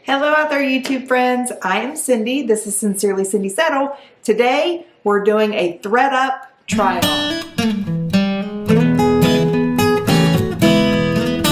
Hello out there, YouTube friends. I am Cindy. This is SincerelyCindiSettle. Today, we're doing a ThredUp try-on.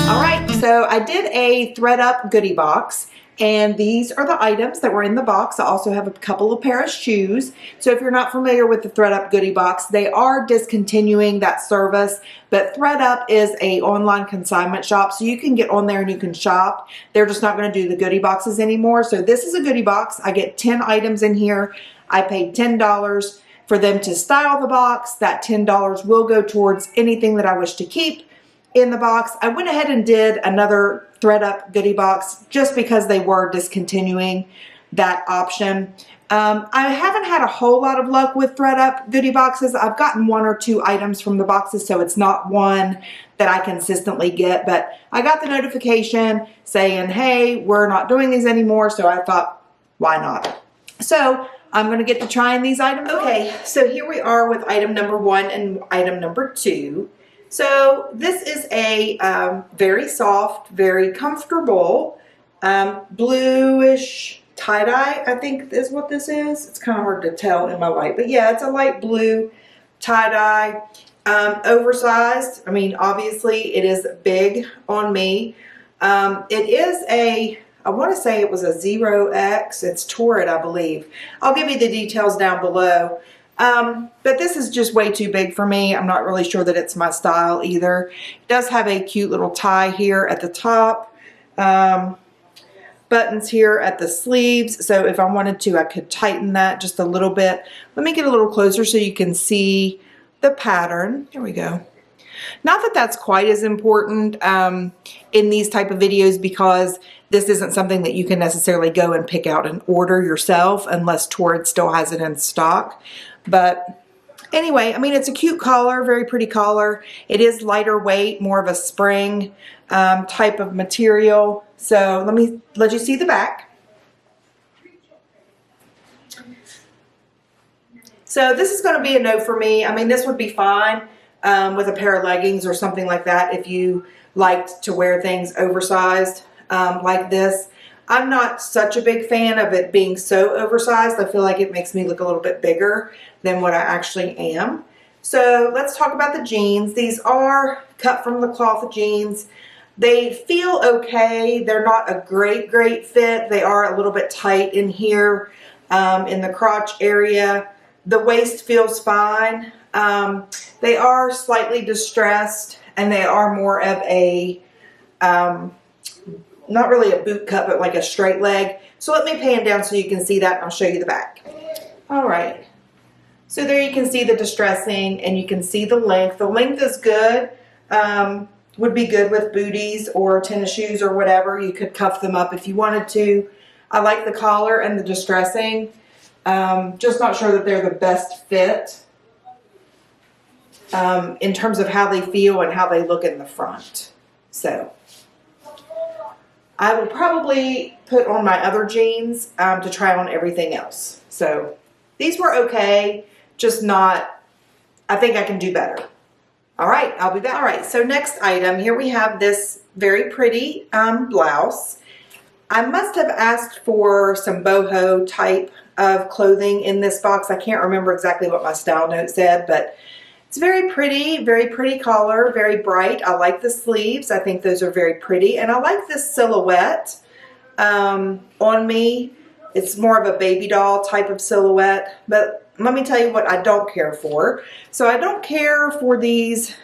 Alright, so I did a ThredUp goodie box, and these are the items that were in the box. I also have a couple of pair of shoes. So if you're not familiar with the ThredUp goodie box, they are discontinuing that service, but ThredUp is a online consignment shop, so you can get on there and you can shop. They're just not going to do the goodie boxes anymore. So this is a goodie box. I get 10 items in here. I paid $10 for them to style the box. That $10 will go towards anything that I wish to keep in the box. I went ahead and did another ThredUp goodie box just because they were discontinuing that option. I haven't had a whole lot of luck with ThredUp goodie boxes. I've gotten 1 or 2 items from the boxes, so it's not one that I consistently get, but I got the notification saying, hey, we're not doing these anymore, so I thought, why not? So I'm going to get to trying these items. Okay, so here we are with item number 1 and item number 2. So this is a very soft, very comfortable, bluish tie-dye, I think is what this is. It's kind of hard to tell in my light, but yeah, it's a light blue tie-dye, oversized. I mean, obviously it is big on me. It is a, I want to say it was a 0X. It's Torrid, I believe. I'll give you the details down below. But this is just way too big for me. I'm not really sure that it's my style either. It does have a cute little tie here at the top. Buttons here at the sleeves. So if I wanted to, I could tighten that just a little bit. Let me get a little closer so you can see the pattern. Here we go. Not that that's quite as important in these type of videos, because this isn't something that you can necessarily go and pick out and order yourself unless Torrid still has it in stock. But anyway, I mean, it's a cute collar, very pretty collar. It is lighter weight, more of a spring type of material. So let me let you see the back. So this is going to be a no for me. I mean, this would be fine with a pair of leggings or something like that if you liked to wear things oversized like this. I'm not such a big fan of it being so oversized. I feel like it makes me look a little bit bigger than what I actually am. So let's talk about the jeans. These are cut from the cloth jeans. They feel okay. They're not a great fit. They are a little bit tight in here in the crotch area. The waist feels fine. They are slightly distressed, and they are more of a not really a boot cut, but like a straight leg. So let me pan down so you can see that, and I'll show you the back. All right. So there you can see the distressing, and you can see the length. The length is good. Would be good with booties or tennis shoes or whatever. You could cuff them up if you wanted to. I like the collar and the distressing. Just not sure that they're the best fit in terms of how they feel and how they look in the front. So I will probably put on my other jeans to try on everything else. So these were okay, just not, I think I can do better. All right, I'll be back. All right, so next item, here we have this very pretty blouse. I must have asked for some boho type of clothing in this box. I can't remember exactly what my style note said, but it's very pretty collar, very bright. I like the sleeves. I think those are very pretty. And I like this silhouette on me. It's more of a baby doll type of silhouette. But let me tell you what I don't care for. So I don't care for these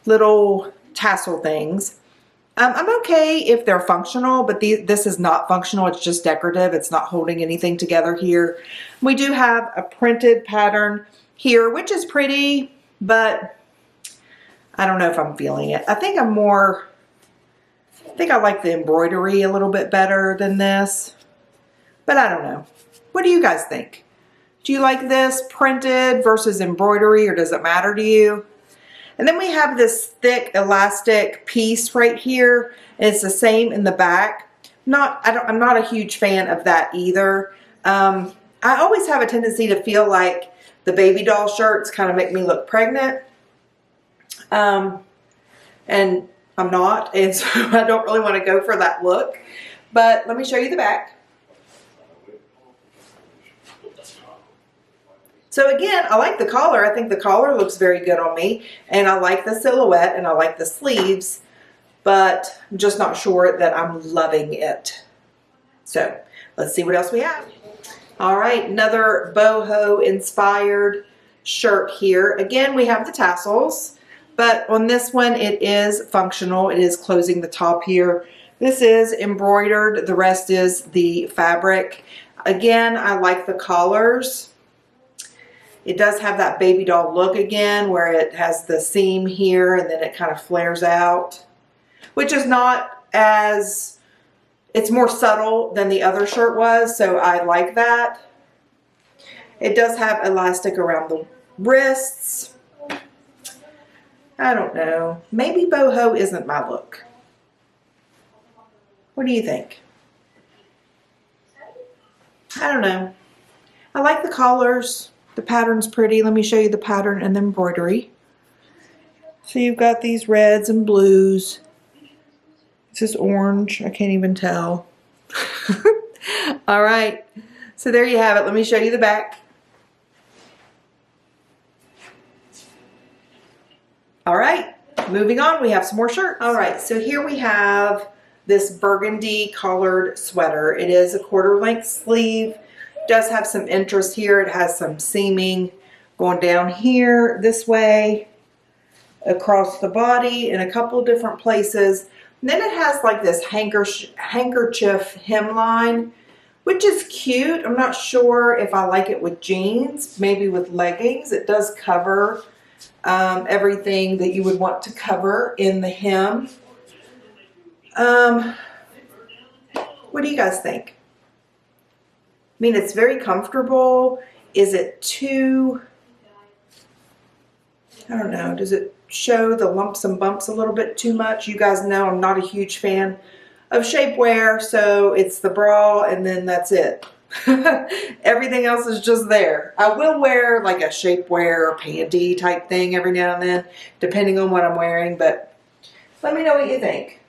little tassel things. I'm okay if they're functional, but this is not functional. It's just decorative. It's not holding anything together here. We do have a printed pattern here, which is pretty, but I don't know if I'm feeling it. I think I like the embroidery a little bit better than this, but I don't know. What do you guys think? Do you like this printed versus embroidery, or does it matter to you? And then we have this thick elastic piece right here. It's the same in the back. I'm not a huge fan of that either. I always have a tendency to feel like the baby doll shirts kind of make me look pregnant. And I'm not, and so I don't really want to go for that look. But let me show you the back. So again, I like the collar. I think the collar looks very good on me. And I like the silhouette and I like the sleeves. But I'm just not sure that I'm loving it. So let's see what else we have. All right, another boho inspired shirt here. Again, we have the tassels, but on this one it is functional. It is closing the top here. This is embroidered. The rest is the fabric. Again, I like the collars. It does have that baby doll look again, where it has the seam here and then it kind of flares out, which is not as, it's more subtle than the other shirt was, so I like that. It does have elastic around the wrists. I don't know. Maybe boho isn't my look. What do you think? I don't know. I like the collars. The pattern's pretty. Let me show you the pattern and the embroidery. So you've got these reds and blues. This is orange. I can't even tell. All right. So there you have it. Let me show you the back. All right. Moving on. We have some more shirts. All right. So here we have this burgundy collared sweater. It is a quarter length sleeve. Does have some interest here. It has some seaming going down here this way across the body in a couple of different places. And then it has like this handkerchief hemline, which is cute. I'm not sure if I like it with jeans, maybe with leggings. It does cover everything that you would want to cover in the hem. What do you guys think? I mean, it's very comfortable. Is it too, I don't know, does it show the lumps and bumps a little bit too much? You guys know I'm not a huge fan of shapewear, so it's the bra and then that's it. Everything else is just there. I will wear like a shapewear or panty type thing every now and then, depending on what I'm wearing, but let me know what you think.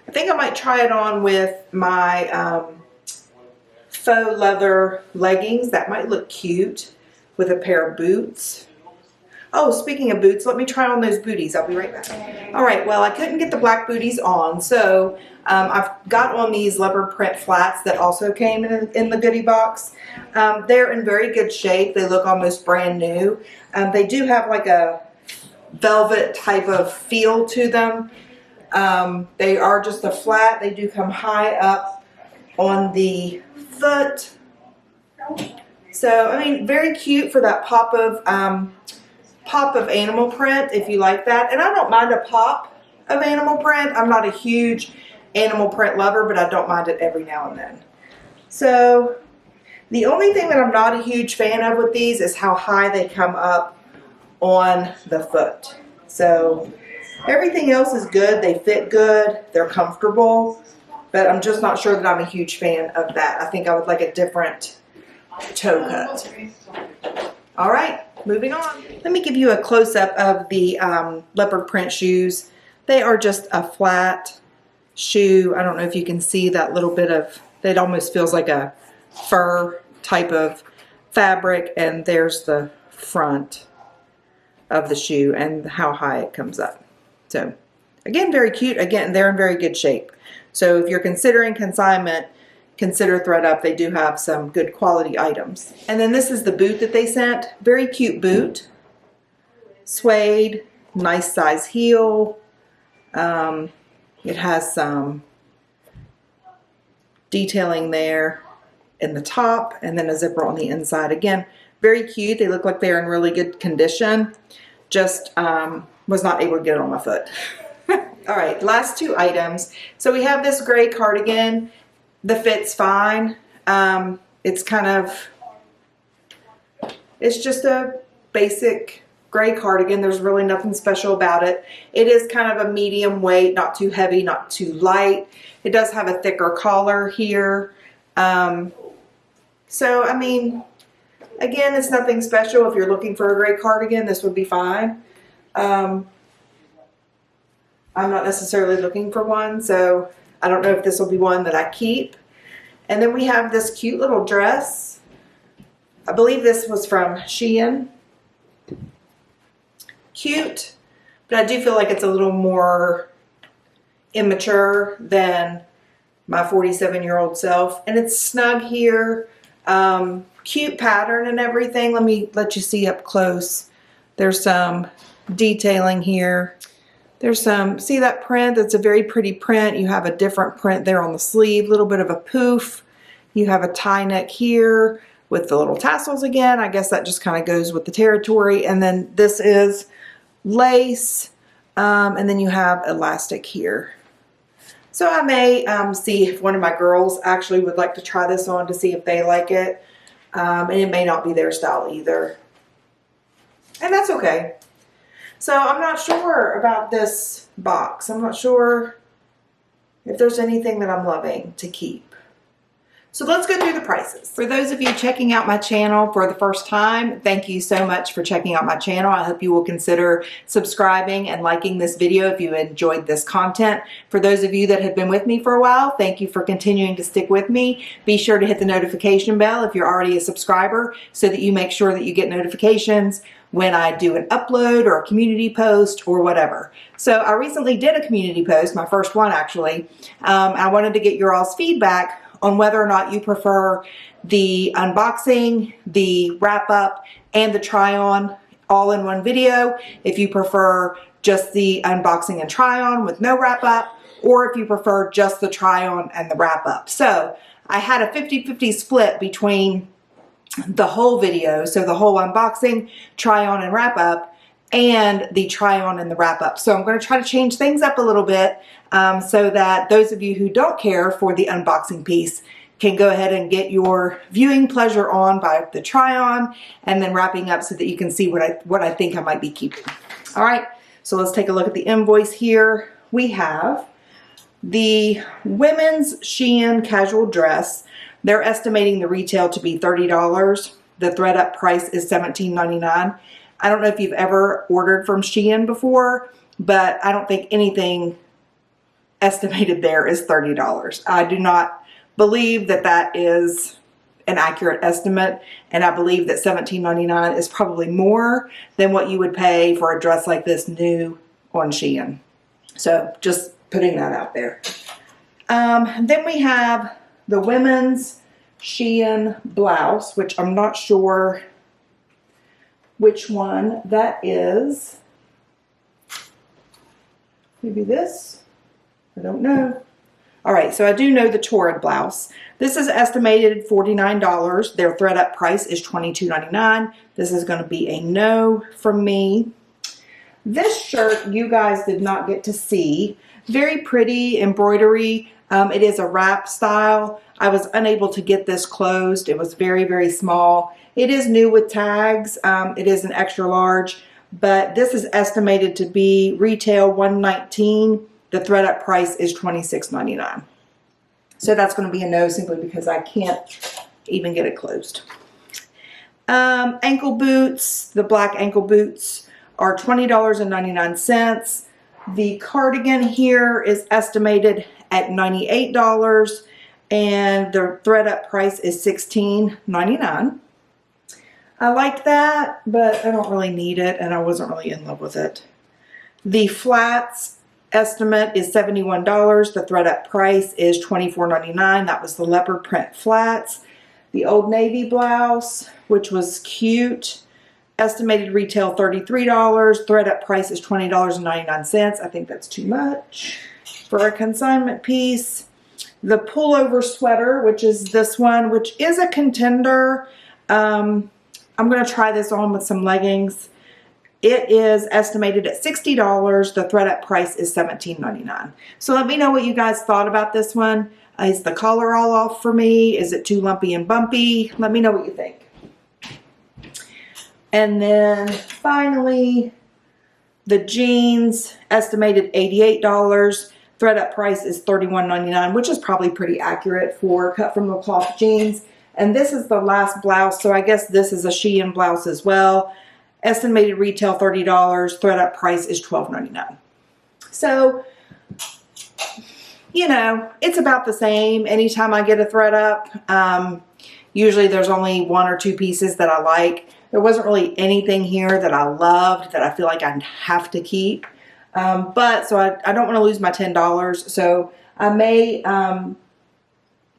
I think I might try it on with my faux leather leggings. That might look cute with a pair of boots. Oh, speaking of boots, let me try on those booties. I'll be right back. All right, well, I couldn't get the black booties on, so I've got on these leopard print flats that also came in the goodie box. They're in very good shape. They look almost brand new. They do have like a velvet type of feel to them. They are just a flat. They do come high up on the foot. So, I mean, very cute for that pop of animal print if you like that. And I don't mind a pop of animal print. I'm not a huge animal print lover, but I don't mind it every now and then. So, the only thing that I'm not a huge fan of with these is how high they come up on the foot. So, everything else is good. They fit good. They're comfortable. But I'm just not sure that I'm a huge fan of that. I think I would like a different toe cut. All right, moving on. Let me give you a close-up of the leopard print shoes. They are just a flat shoe. I don't know if you can see that little bit of, it almost feels like a fur type of fabric. And there's the front of the shoe and how high it comes up. So again, very cute. Again, they're in very good shape. So if you're considering consignment, consider ThredUp. They do have some good quality items. And then this is the boot that they sent. Very cute boot. Suede, nice size heel. It has some detailing there in the top and then a zipper on the inside. Again, very cute. They look like they're in really good condition. Just was not able to get it on my foot. All right, last two items. So we have this gray cardigan. The fit's fine. It's kind of, it's just a basic gray cardigan. There's really nothing special about it. It is kind of a medium weight, not too heavy, not too light. It does have a thicker collar here. So, I mean, again, it's nothing special. If you're looking for a gray cardigan, this would be fine. I'm not necessarily looking for one, so I don't know if this will be one that I keep. And then we have this cute little dress. I believe this was from Shein. Cute, but I do feel like it's a little more immature than my 47-year-old self. And it's snug here. Cute pattern and everything. Let me let you see up close. There's some detailing here. There's some, see that print? That's a very pretty print. You have a different print there on the sleeve, a little bit of a poof. You have a tie neck here with the little tassels again. I guess that just kind of goes with the territory. And then this is lace, and then you have elastic here. So I may see if one of my girls actually would like to try this on to see if they like it. And it may not be their style either. And that's okay. So I'm not sure about this box. I'm not sure if there's anything that I'm loving to keep. So let's go through the prices. For those of you checking out my channel for the first time, thank you so much for checking out my channel. I hope you will consider subscribing and liking this video if you enjoyed this content. For those of you that have been with me for a while, thank you for continuing to stick with me. Be sure to hit the notification bell if you're already a subscriber so that you make sure that you get notifications when I do an upload or a community post or whatever. So I recently did a community post, my first one actually. I wanted to get your all's feedback on whether or not you prefer the unboxing, the wrap up, and the try on all in one video. If you prefer just the unboxing and try on with no wrap up, or if you prefer just the try on and the wrap up. So I had a 50-50 split between the whole video, so the whole unboxing, try on and wrap up, and the try on and the wrap up. So I'm going to try to change things up a little bit so that those of you who don't care for the unboxing piece can go ahead and get your viewing pleasure on by the try on and then wrapping up so that you can see what I think I might be keeping. All right, so let's take a look at the invoice here. We have the women's Shein casual dress. They're estimating the retail to be $30. The ThredUp price is $17.99. I don't know if you've ever ordered from Shein before, but I don't think anything estimated there is $30. I do not believe that that is an accurate estimate, and I believe that $17.99 is probably more than what you would pay for a dress like this new on Shein. So just putting that out there. Then we have the women's Shein blouse, which I'm not sure which one that is. Maybe this? I don't know. All right, so I do know the Torrid blouse. This is estimated $49. Their ThredUp price is $22.99. This is going to be a no from me. This shirt you guys did not get to see. Very pretty embroidery. It is a wrap style. I was unable to get this closed. It was very, very small. It is new with tags. It is an extra large, but this is estimated to be retail $119. The ThredUp price is $26.99. So that's going to be a no simply because I can't even get it closed. Ankle boots, the black ankle boots are $20.99. The cardigan here is estimated at $98 and the ThredUp price is $16.99. I like that, but I don't really need it and I wasn't really in love with it. The flats estimate is $71. The ThredUp price is $24.99. That was the leopard print flats. The Old Navy blouse, which was cute, estimated retail $33. ThredUp price is $20.99. I think that's too much for a consignment piece. The pullover sweater, which is this one, which is a contender. I'm going to try this on with some leggings. It is estimated at $60. The ThredUp price is $17.99. So let me know what you guys thought about this one. Is the collar all off for me? Is it too lumpy and bumpy? Let me know what you think. And then finally, the jeans, estimated $88. ThredUp price is $31.99, which is probably pretty accurate for cut from the cloth jeans. And this is the last blouse, so I guess this is a Shein blouse as well. Estimated retail $30. ThredUp price is $12.99. So, you know, it's about the same anytime I get a ThredUp. Usually there's only 1 or 2 pieces that I like. There wasn't really anything here that I loved that I feel like I have to keep. But so I don't want to lose my $10. So I may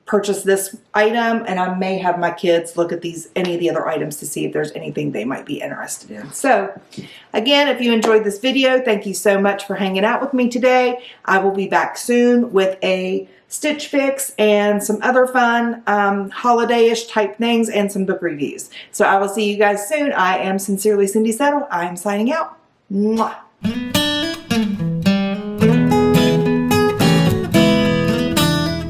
purchase this item, and I may have my kids look at any of the other items to see if there's anything they might be interested in. So again, if you enjoyed this video, thank you so much for hanging out with me today. I will be back soon with a Stitch Fix and some other fun holiday-ish type things and some book reviews. So I will see you guys soon. I am Sincerely Cindy Settle. I am signing out. Mwah.